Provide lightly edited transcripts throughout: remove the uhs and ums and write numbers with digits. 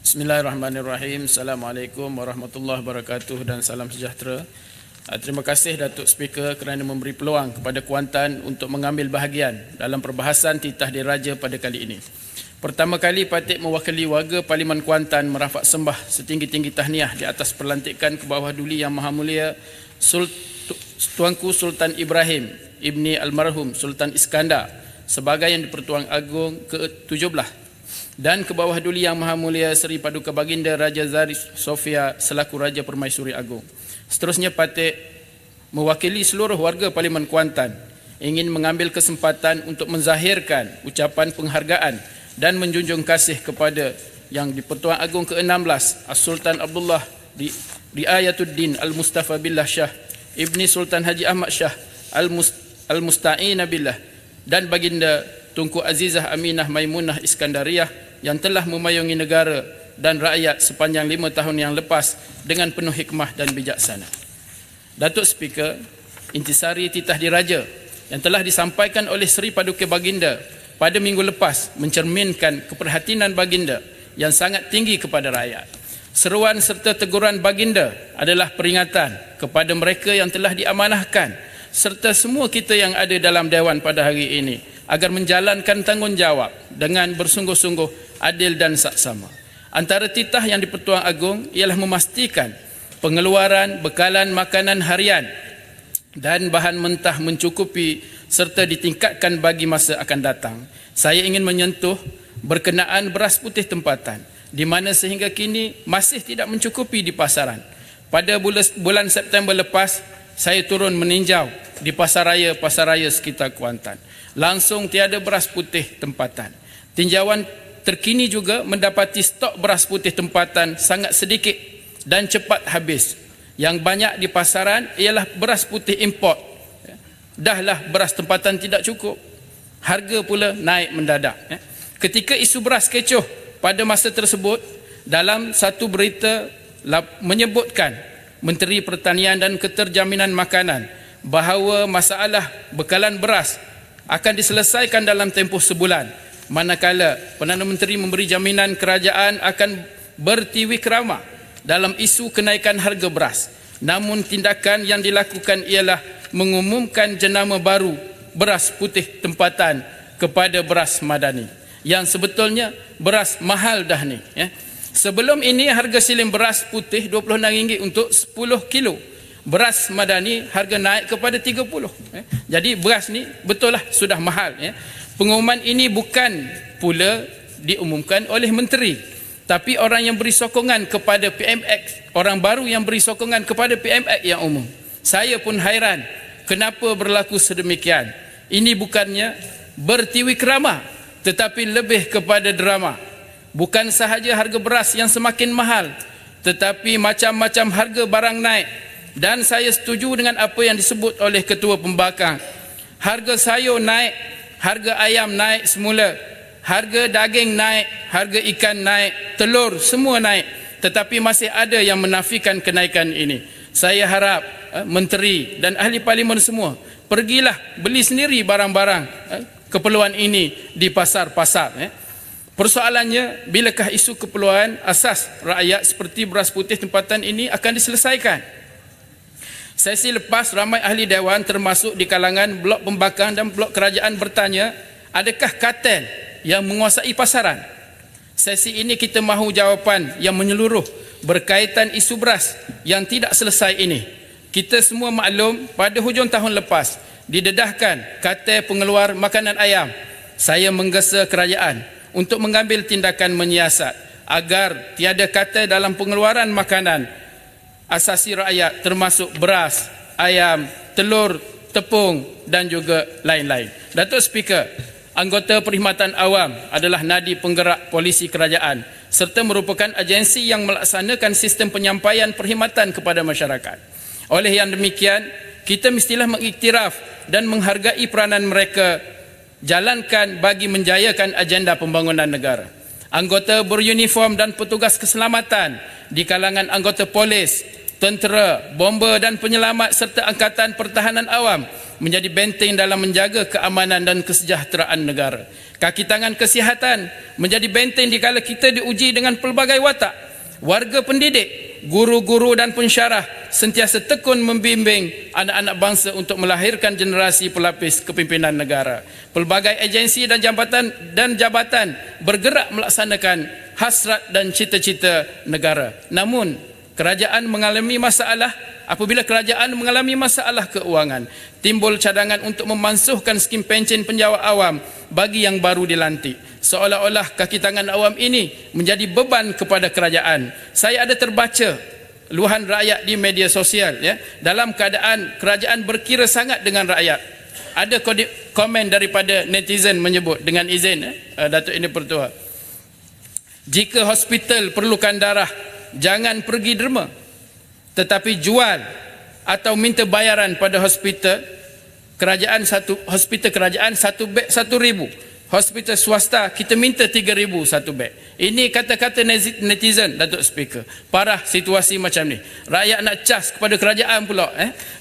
Bismillahirrahmanirrahim. Assalamualaikum warahmatullahi wabarakatuh dan salam sejahtera. Terima kasih Datuk Speaker kerana memberi peluang kepada Kuantan untuk mengambil bahagian dalam perbahasan titah diraja pada kali ini. Pertama kali Patik mewakili warga Parlimen Kuantan merafak sembah setinggi-tinggi tahniah di atas perlantikan ke bawah Duli Yang Maha Mulia Tuanku Sultan Ibrahim Ibni Almarhum Sultan Iskandar sebagai Yang di-Pertuan Agong ke-17 dan ke bawah Duli Yang Maha Mulia Seri Paduka Baginda Raja Zari Sofia selaku Raja Permaisuri Agong. Seterusnya Patik mewakili seluruh warga Parlimen Kuantan ingin mengambil kesempatan untuk menzahirkan ucapan penghargaan dan menjunjung kasih kepada Yang di-Pertuan Agong ke-16 As-Sultan Abdullah Riayatuddin Al-Mustafa Billah Shah Ibni Sultan Haji Ahmad Shah Al-Musta'in Billah dan Baginda Tunku Azizah Aminah Maimunah Iskandariah yang telah memayungi negara dan rakyat sepanjang 5 tahun yang lepas dengan penuh hikmah dan bijaksana. Datuk Speaker, intisari titah diraja yang telah disampaikan oleh Seri Paduka Baginda pada minggu lepas mencerminkan keprihatinan Baginda yang sangat tinggi kepada rakyat. Seruan serta teguran Baginda adalah peringatan kepada mereka yang telah diamanahkan serta semua kita yang ada dalam Dewan pada hari ini agar menjalankan tanggungjawab dengan bersungguh-sungguh, adil dan saksama. Antara titah Yang di-Pertuan Agong ialah memastikan pengeluaran bekalan makanan harian dan bahan mentah mencukupi serta ditingkatkan bagi masa akan datang. Saya ingin menyentuh berkenaan beras putih tempatan di mana sehingga kini masih tidak mencukupi di pasaran. Pada bulan September lepas, saya turun meninjau di pasar raya sekitar Kuantan. Langsung tiada beras putih tempatan. Tinjauan terkini juga mendapati stok beras putih tempatan sangat sedikit dan cepat habis. Yang banyak di pasaran ialah beras putih import. Dahlah beras tempatan tidak cukup. Harga pula naik mendadak. Ketika isu beras kecoh pada masa tersebut, dalam satu berita menyebutkan Menteri Pertanian dan Keterjaminan Makanan bahawa masalah bekalan beras akan diselesaikan dalam tempoh sebulan, manakala Perdana Menteri memberi jaminan kerajaan akan bertiwikrama dalam isu kenaikan harga beras. Namun tindakan yang dilakukan ialah mengumumkan jenama baru beras putih tempatan kepada beras madani yang sebetulnya beras mahal dah ni. Sebelum ini harga siling beras putih RM26 untuk 10 kilo. Beras madani harga naik kepada 30. Jadi beras ni betul lah sudah mahal. Pengumuman ini bukan pula diumumkan oleh menteri, tapi orang yang beri sokongan kepada PMX, orang baru yang beri sokongan kepada PMX yang umum. Saya pun hairan kenapa berlaku sedemikian. Ini bukannya bertiwikrama, tetapi lebih kepada drama. Bukan sahaja harga beras yang semakin mahal, tetapi macam-macam harga barang naik. Dan saya setuju dengan apa yang disebut oleh Ketua Pembakang. Harga sayur naik, harga ayam naik semula, harga daging naik, harga ikan naik, telur semua naik. Tetapi masih ada yang menafikan kenaikan ini. Saya harap menteri dan ahli parlimen semua pergilah beli sendiri barang-barang keperluan ini di pasar-pasar. Persoalannya, bilakah isu keperluan asas rakyat seperti beras putih tempatan ini akan diselesaikan? Sesi lepas ramai ahli Dewan termasuk di kalangan blok pembakang dan blok kerajaan bertanya, adakah kartel yang menguasai pasaran? Sesi ini kita mahu jawapan yang menyeluruh berkaitan isu beras yang tidak selesai ini. Kita semua maklum pada hujung tahun lepas didedahkan kartel pengeluar makanan ayam. Saya menggesa kerajaan untuk mengambil tindakan menyiasat agar tiada kartel dalam pengeluaran makanan asasi rakyat termasuk beras, ayam, telur, tepung dan juga lain-lain. Datuk Speaker, anggota Perkhidmatan Awam adalah nadi penggerak polisi kerajaan serta merupakan agensi yang melaksanakan sistem penyampaian perkhidmatan kepada masyarakat. Oleh yang demikian, kita mestilah mengiktiraf dan menghargai peranan mereka jalankan bagi menjayakan agenda pembangunan negara. Anggota beruniform dan petugas keselamatan di kalangan anggota polis, tentera, bomber dan penyelamat serta Angkatan Pertahanan Awam menjadi benteng dalam menjaga keamanan dan kesejahteraan negara. Kaki tangan kesihatan menjadi benteng dikala kita diuji dengan pelbagai watak. Warga pendidik, guru-guru dan pensyarah sentiasa tekun membimbing anak-anak bangsa untuk melahirkan generasi pelapis kepimpinan negara. Pelbagai agensi dan jabatan bergerak melaksanakan hasrat dan cita-cita negara. Namun, kerajaan mengalami masalah. Apabila kerajaan mengalami masalah keuangan, timbul cadangan untuk memansuhkan skim pencen penjawat awam bagi yang baru dilantik. Seolah-olah kaki tangan awam ini menjadi beban kepada kerajaan. Saya ada terbaca luahan rakyat di media sosial, ya, dalam keadaan kerajaan berkira sangat dengan rakyat. Ada komen daripada netizen menyebut, dengan izin Datuk Ini Pertua, jika hospital perlukan darah, jangan pergi derma, tetapi jual atau minta bayaran pada hospital kerajaan. Hospital kerajaan satu beg 1,000, hospital swasta kita minta 3,000 satu beg. Ini kata-kata netizen, Datuk Speaker. Parah situasi macam ni. Rakyat nak cas kepada kerajaan pula,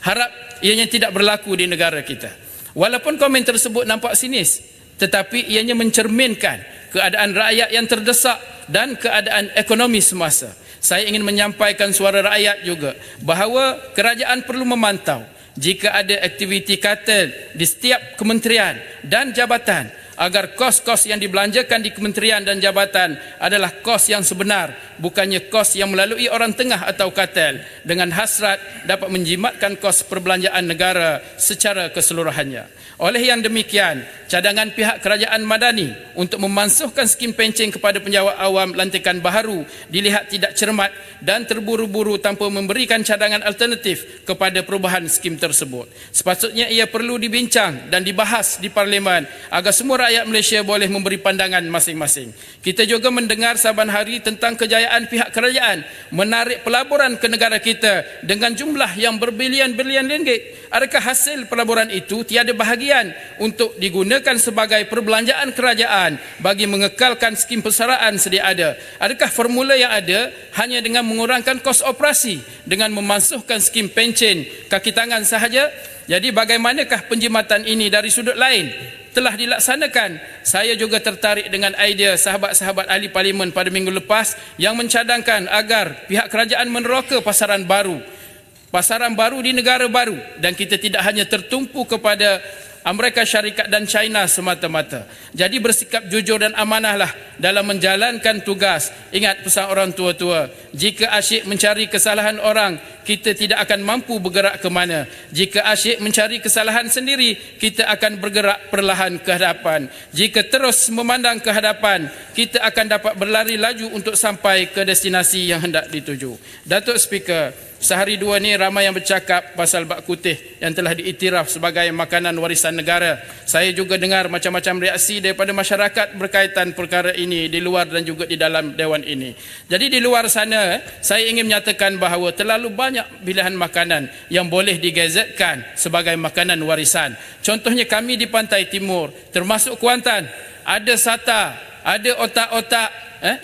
harap ianya tidak berlaku di negara kita. Walaupun komen tersebut nampak sinis, tetapi ianya mencerminkan keadaan rakyat yang terdesak dan keadaan ekonomi semasa. Saya ingin menyampaikan suara rakyat juga bahawa kerajaan perlu memantau jika ada aktiviti kartel di setiap kementerian dan jabatan, agar kos-kos yang dibelanjakan di kementerian dan jabatan adalah kos yang sebenar, bukannya kos yang melalui orang tengah atau kartel dengan hasrat dapat menjimatkan kos perbelanjaan negara secara keseluruhannya. Oleh yang demikian, cadangan pihak kerajaan Madani untuk memansuhkan skim pencen kepada penjawat awam lantikan baharu dilihat tidak cermat dan terburu-buru tanpa memberikan cadangan alternatif kepada perubahan skim tersebut. Sepatutnya ia perlu dibincang dan dibahas di Parlimen agar semua rakyat Malaysia boleh memberi pandangan masing-masing. Kita juga mendengar saban hari tentang kejayaan pihak kerajaan menarik pelaburan ke negara kita dengan jumlah yang berbilion-bilion ringgit. Adakah hasil pelaburan itu tiada bahagian untuk digunakan sebagai perbelanjaan kerajaan bagi mengekalkan skim persaraan sedia ada? Adakah formula yang ada hanya dengan mengurangkan kos operasi dengan memansuhkan skim pencen kaki tangan sahaja? Jadi bagaimanakah penjimatan ini dari sudut lain telah dilaksanakan? Saya juga tertarik dengan idea sahabat-sahabat ahli parlimen pada minggu lepas yang mencadangkan agar pihak kerajaan meneroka pasaran baru di negara baru, dan kita tidak hanya tertumpu kepada Amerika Syarikat dan China semata-mata. Jadi bersikap jujur dan amanahlah dalam menjalankan tugas. Ingat pesan orang tua-tua, jika asyik mencari kesalahan orang, kita tidak akan mampu bergerak ke mana. Jika asyik mencari kesalahan sendiri, kita akan bergerak perlahan ke hadapan. Jika terus memandang ke hadapan, kita akan dapat berlari laju untuk sampai ke destinasi yang hendak dituju. Datuk Speaker, sehari dua ni ramai yang bercakap pasal bak kutih yang telah diiktiraf sebagai makanan warisan negara. Saya juga dengar macam-macam reaksi daripada masyarakat berkaitan perkara ini di luar dan juga di dalam Dewan ini. Jadi di luar sana, saya ingin menyatakan bahawa terlalu banyak pilihan makanan yang boleh digazetkan sebagai makanan warisan. Contohnya kami di Pantai Timur, termasuk Kuantan, ada sata, ada otak-otak,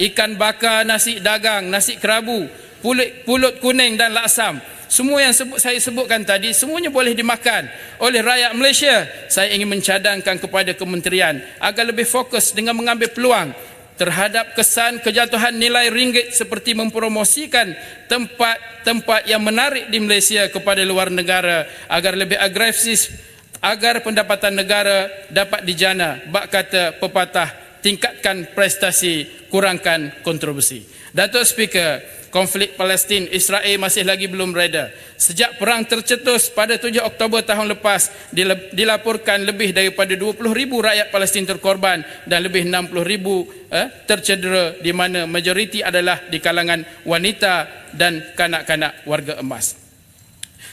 ikan bakar, nasi dagang, nasi kerabu, pulut kuning dan laksam. Semua yang saya sebutkan tadi, semuanya boleh dimakan oleh rakyat Malaysia. Saya ingin mencadangkan kepada kementerian agar lebih fokus dengan mengambil peluang terhadap kesan kejatuhan nilai ringgit seperti mempromosikan tempat-tempat yang menarik di Malaysia kepada luar negara agar lebih agresif, agar pendapatan negara dapat dijana. Bak kata pepatah, tingkatkan prestasi, kurangkan kontroversi. Datuk Speaker, konflik Palestin Israel masih lagi belum reda. Sejak perang tercetus pada 7 Oktober tahun lepas, dilaporkan lebih daripada 20,000 rakyat Palestin terkorban dan lebih 60,000 tercedera, di mana majoriti adalah di kalangan wanita dan kanak-kanak warga emas.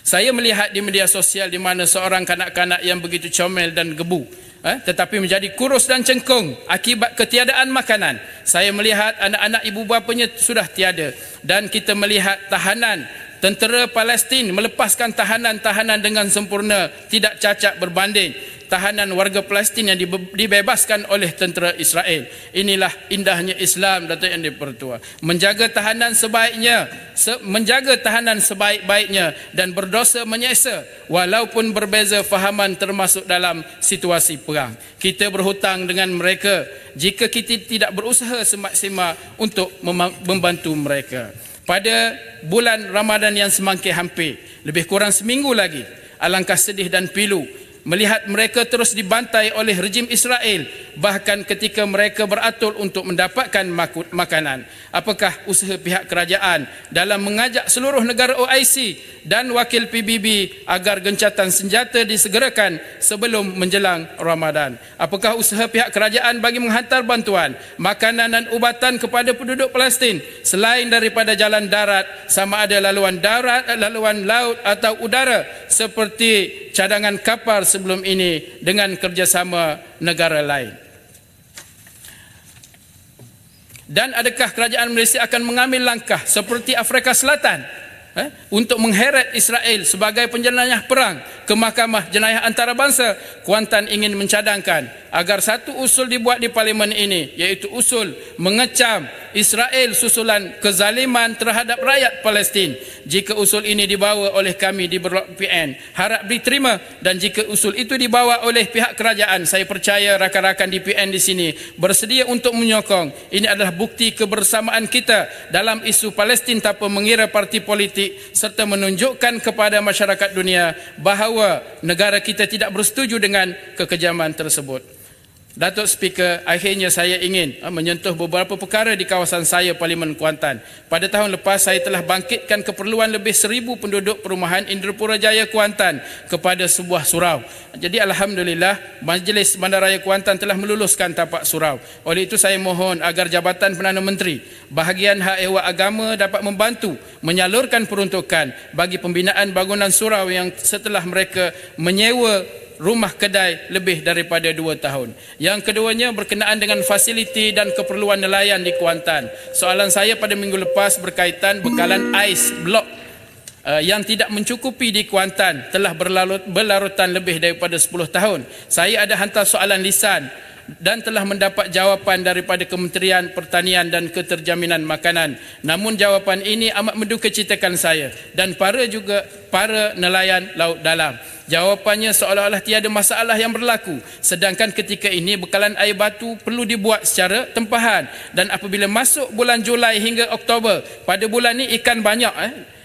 Saya melihat di media sosial di mana seorang kanak-kanak yang begitu comel dan gebu tetapi menjadi kurus dan cengkung akibat ketiadaan makanan. Saya melihat anak-anak ibu bapanya sudah tiada, dan kita melihat tahanan tentera Palestin melepaskan tahanan-tahanan dengan sempurna, tidak cacat berbanding. tahanan warga Palestin yang dibebaskan oleh tentera Israel. Inilah indahnya Islam, Datuk Yang di-Pertua. Menjaga tahanan sebaik-baiknya dan berdosa menyeksa walaupun berbeza fahaman termasuk dalam situasi perang. Kita berhutang dengan mereka jika kita tidak berusaha semaksimal untuk membantu mereka. Pada bulan Ramadan yang semakin hampir, lebih kurang seminggu lagi, alangkah sedih dan pilu melihat mereka terus dibantai oleh rejim Israel, bahkan ketika mereka beratur untuk mendapatkan makanan. Apakah usaha pihak kerajaan dalam mengajak seluruh negara OIC dan wakil PBB agar gencatan senjata disegerakan sebelum menjelang Ramadan? Apakah usaha pihak kerajaan bagi menghantar bantuan, makanan dan ubatan kepada penduduk Palestin selain daripada jalan darat, sama ada laluan darat, laluan laut atau udara seperti cadangan kapal sebelum ini dengan kerjasama negara lain? Dan adakah kerajaan Malaysia akan mengambil langkah seperti Afrika Selatan untuk mengheret Israel sebagai penjenayah perang ke Mahkamah Jenayah Antarabangsa? Kuantan ingin mencadangkan agar satu usul dibuat di parlimen ini, iaitu usul mengecam Israel susulan kezaliman terhadap rakyat Palestin. Jika usul ini dibawa oleh kami di Blok PN, harap diterima, dan jika usul itu dibawa oleh pihak kerajaan, saya percaya rakan-rakan di PN di sini bersedia untuk menyokong. Ini adalah bukti kebersamaan kita dalam isu Palestin tanpa mengira parti politik, serta menunjukkan kepada masyarakat dunia bahawa negara kita tidak bersetuju dengan kekejaman tersebut. Datuk Speaker, akhirnya saya ingin menyentuh beberapa perkara di kawasan saya, Parlimen Kuantan. Pada tahun lepas, saya telah bangkitkan keperluan lebih 1,000 penduduk perumahan Indrapura Jaya Kuantan kepada sebuah surau. Jadi Alhamdulillah, Majlis Bandaraya Kuantan telah meluluskan tapak surau. Oleh itu saya mohon agar Jabatan Perdana Menteri, bahagian hak ehwal agama dapat membantu menyalurkan peruntukan bagi pembinaan bangunan surau yang setelah mereka menyewa rumah kedai lebih daripada 2 tahun. Yang keduanya berkenaan dengan fasiliti dan keperluan nelayan di Kuantan. Soalan saya pada minggu lepas berkaitan bekalan ais blok yang tidak mencukupi di Kuantan telah berlarutan lebih daripada 10 tahun. Saya ada hantar soalan lisan dan telah mendapat jawapan daripada Kementerian Pertanian dan Keterjaminan Makanan. Namun jawapan ini amat mendukacitakan saya dan para nelayan laut dalam. Jawapannya seolah-olah tiada masalah yang berlaku, sedangkan ketika ini bekalan air batu perlu dibuat secara tempahan, dan apabila masuk bulan Julai hingga Oktober, pada bulan ini ikan banyak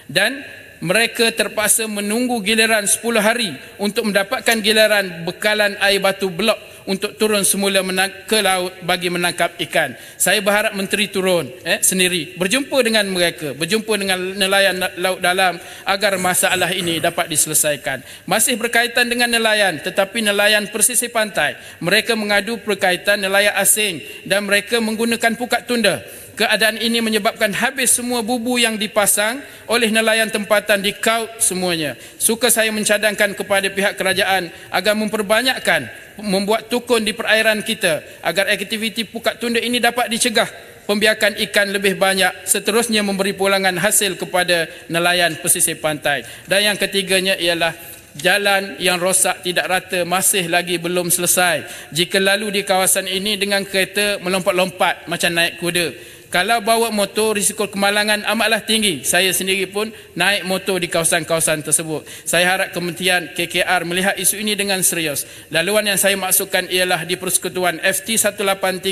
dan mereka terpaksa menunggu giliran 10 hari untuk mendapatkan giliran bekalan air batu blok untuk turun semula ke laut bagi menangkap ikan. Saya berharap Menteri turun sendiri, berjumpa dengan mereka, berjumpa dengan nelayan laut dalam agar masalah ini dapat diselesaikan. Masih berkaitan dengan nelayan, tetapi nelayan persisir pantai, mereka mengadu berkaitan nelayan asing dan mereka menggunakan pukat tunda. Keadaan ini menyebabkan habis semua bubu yang dipasang oleh nelayan tempatan, dikaut semuanya. Suka saya mencadangkan kepada pihak kerajaan agar memperbanyakkan membuat tukun di perairan kita agar aktiviti pukat tunda ini dapat dicegah. Pembiakan ikan lebih banyak seterusnya memberi pulangan hasil kepada nelayan pesisir pantai. Dan yang ketiganya ialah jalan yang rosak tidak rata masih lagi belum selesai. Jika lalu di kawasan ini dengan kereta melompat-lompat macam naik kuda, kalau bawa motor, risiko kemalangan amatlah tinggi. Saya sendiri pun naik motor di kawasan-kawasan tersebut. Saya harap Kementerian KKR melihat isu ini dengan serius. Laluan yang saya maksudkan ialah di persekutuan FT183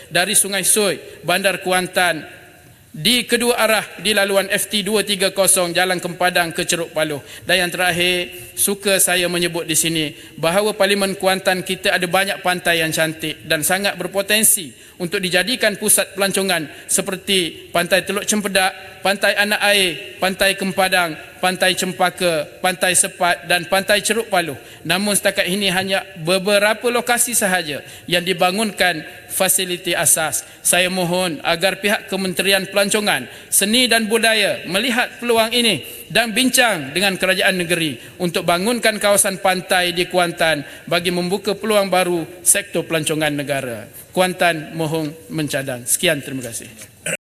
dari Sungai Soi, Bandar Kuantan, di kedua arah di laluan FT230 Jalan Kempadan ke Ceruk Paluh. Dan yang terakhir, suka saya menyebut di sini bahawa Parlimen Kuantan kita ada banyak pantai yang cantik dan sangat berpotensi untuk dijadikan pusat pelancongan seperti Pantai Teluk Cempedak, Pantai Anak Air, Pantai Kempadan, Pantai Cempaka, Pantai Sepat dan Pantai Ceruk Paluh. Namun setakat ini hanya beberapa lokasi sahaja yang dibangunkan fasiliti asas. Saya mohon agar pihak Kementerian Pelancongan, Seni dan Budaya melihat peluang ini dan bincang dengan kerajaan negeri untuk bangunkan kawasan pantai di Kuantan bagi membuka peluang baru sektor pelancongan negara. Kuantan mohon mencadang. Sekian, terima kasih.